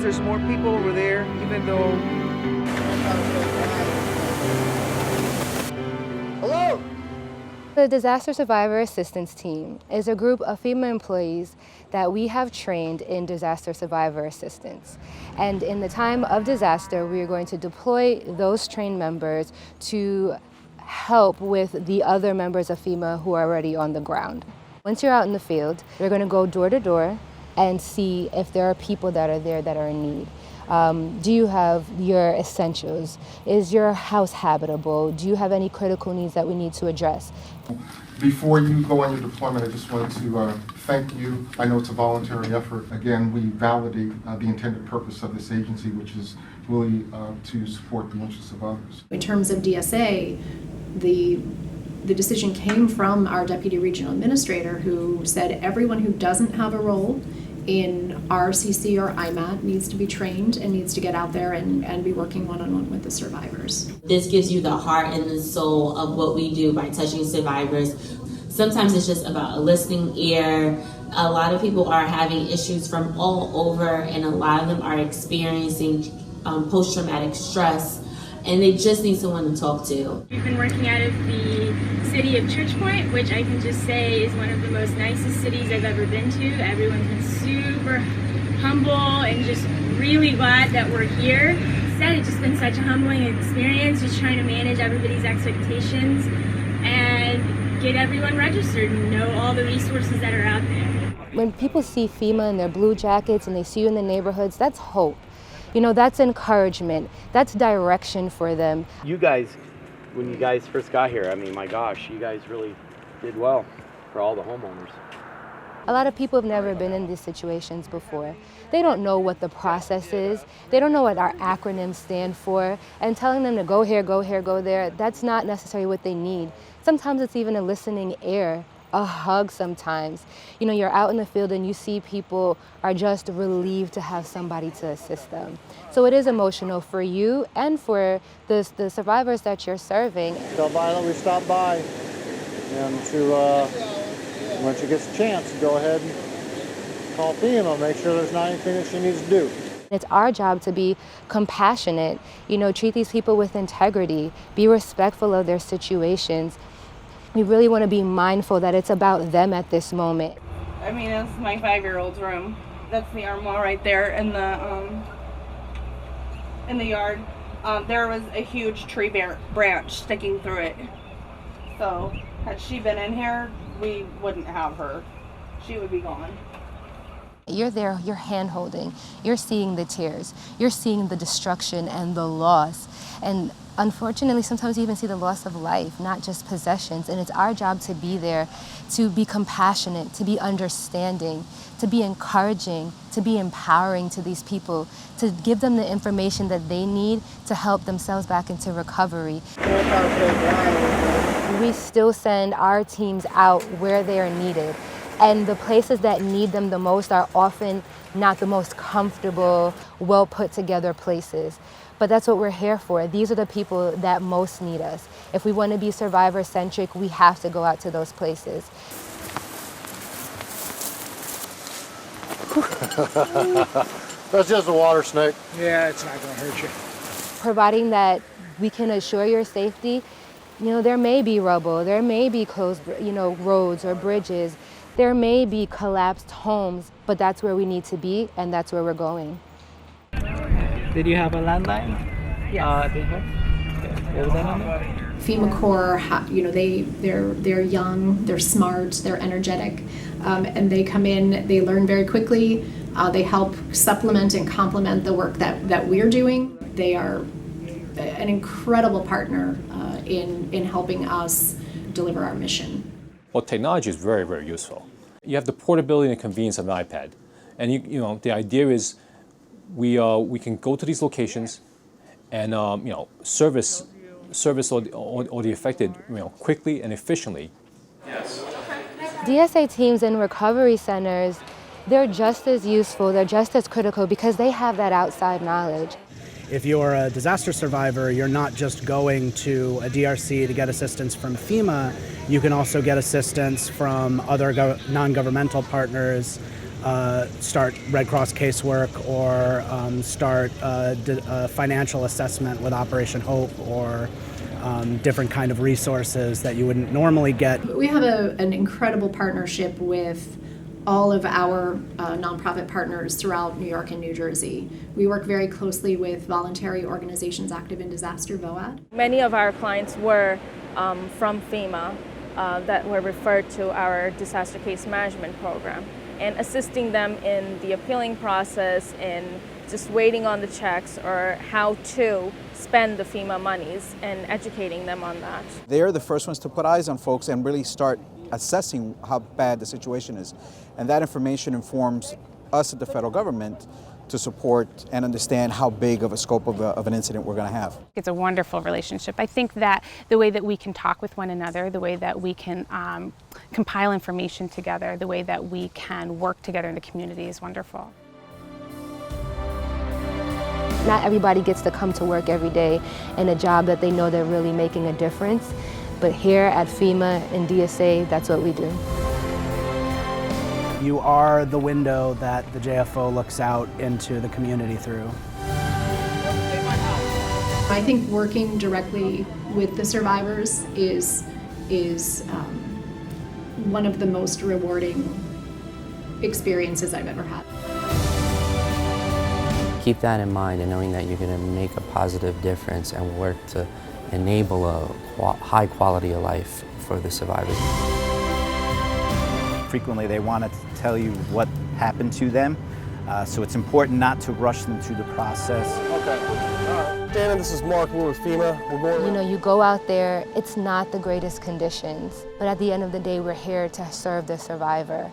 there's more people over there, even though... Hello? The Disaster Survivor Assistance Team is a group of FEMA employees that we have trained in disaster survivor assistance. And in the time of disaster, we are going to deploy those trained members to help with the other members of FEMA who are already on the ground. Once you're out in the field, you're going to go door to door and see if there are people that are there that are in need. Do you have your essentials? Is your house habitable? Do you have any critical needs that we need to address? Before you go on your deployment, I just wanted to thank you. I know it's a voluntary effort. Again, we validate the intended purpose of this agency, which is really to support the interests of others. In terms of DSA, the decision came from our Deputy Regional Administrator, who said everyone who doesn't have a role in RCC or IMAT needs to be trained and needs to get out there and be working one-on-one with the survivors. This gives you the heart and the soul of what we do by touching survivors. Sometimes it's just about a listening ear. A lot of people are having issues from all over, and a lot of them are experiencing post-traumatic stress, and they just need someone to talk to. We've been working out of the city of Churchpoint, which I can just say is one of the most nicest cities I've ever been to. Everyone's been super humble and just really glad that we're here. It's just been such a humbling experience, just trying to manage everybody's expectations and get everyone registered and know all the resources that are out there. When people see FEMA in their blue jackets and they see you in the neighborhoods, that's hope. You know, that's encouragement, that's direction for them. You guys, when you guys first got here, I mean, my gosh, you guys really did well for all the homeowners. A lot of people have never been in these situations before. They don't know what the process is. They don't know what our acronyms stand for. And telling them to go here, go here, go there, that's not necessarily what they need. Sometimes it's even a listening ear, a hug sometimes. You know, you're out in the field and you see people are just relieved to have somebody to assist them. So it is emotional for you and for the survivors that you're serving. We stop by, and once she gets a chance, go ahead and call FEMA, make sure there's not anything that she needs to do. It's our job to be compassionate, you know, treat these people with integrity, be respectful of their situations. We really want to be mindful that it's about them at this moment. I mean, it's my 5-year-old's room. That's the armoire right there in the yard. There was a huge tree branch sticking through it. So had she been in here, we wouldn't have her. She would be gone. You're there, you're hand-holding, you're seeing the tears, you're seeing the destruction and the loss. And unfortunately, sometimes you even see the loss of life, not just possessions. And it's our job to be there, to be compassionate, to be understanding, to be encouraging, to be empowering to these people, to give them the information that they need to help themselves back into recovery. We still send our teams out where they are needed. And the places that need them the most are often not the most comfortable, well put together places. But that's what we're here for. These are the people that most need us. If we want to be survivor-centric, we have to go out to those places. That's just a water snake. Yeah, it's not going to hurt you. Providing that we can assure your safety, you know, there may be rubble, there may be closed, you know, roads or bridges, there may be collapsed homes, but that's where we need to be, and that's where we're going. Did you have a landline? Yes. What was that number? FEMA Corps, you know, they're young, they're smart, they're energetic, and they come in, they learn very quickly. They help supplement and complement the work that we're doing. They are an incredible partner in helping us deliver our mission. Well, technology is very, very useful. You have the portability and convenience of an iPad, and you know the idea is we can go to these locations and you know service all the affected, you know, quickly and efficiently. Yes. DSA teams in recovery centers, they're just as useful, they're just as critical because they have that outside knowledge. If you're a disaster survivor, you're not just going to a DRC to get assistance from FEMA, you can also get assistance from other non-governmental partners, start Red Cross casework or start a financial assessment with Operation Hope or different kind of resources that you wouldn't normally get. We have an incredible partnership with all of our nonprofit partners throughout New York and New Jersey. We work very closely with voluntary organizations active in disaster, VOAD. Many of our clients were from FEMA that were referred to our disaster case management program, and assisting them in the appealing process, in just waiting on the checks, or how to spend the FEMA monies, and educating them on that. They're the first ones to put eyes on folks and really start assessing how bad the situation is. And that information informs us at the federal government to support and understand how big of a scope of an incident we're going to have. It's a wonderful relationship. I think that the way that we can talk with one another, the way that we can compile information together, the way that we can work together in the community is wonderful. Not everybody gets to come to work every day in a job that they know they're really making a difference, but here at FEMA and DSA, that's what we do. You are the window that the JFO looks out into the community through. I think working directly with the survivors is one of the most rewarding experiences I've ever had. Keep that in mind, and knowing that you're going to make a positive difference and work to enable a high quality of life for the survivors. Frequently they want to tell you what happened to them, so it's important not to rush them through the process. Okay. All right. Dana, this is Mark. We're with FEMA. We're going. You know, you go out there, it's not the greatest conditions, but at the end of the day, we're here to serve the survivor.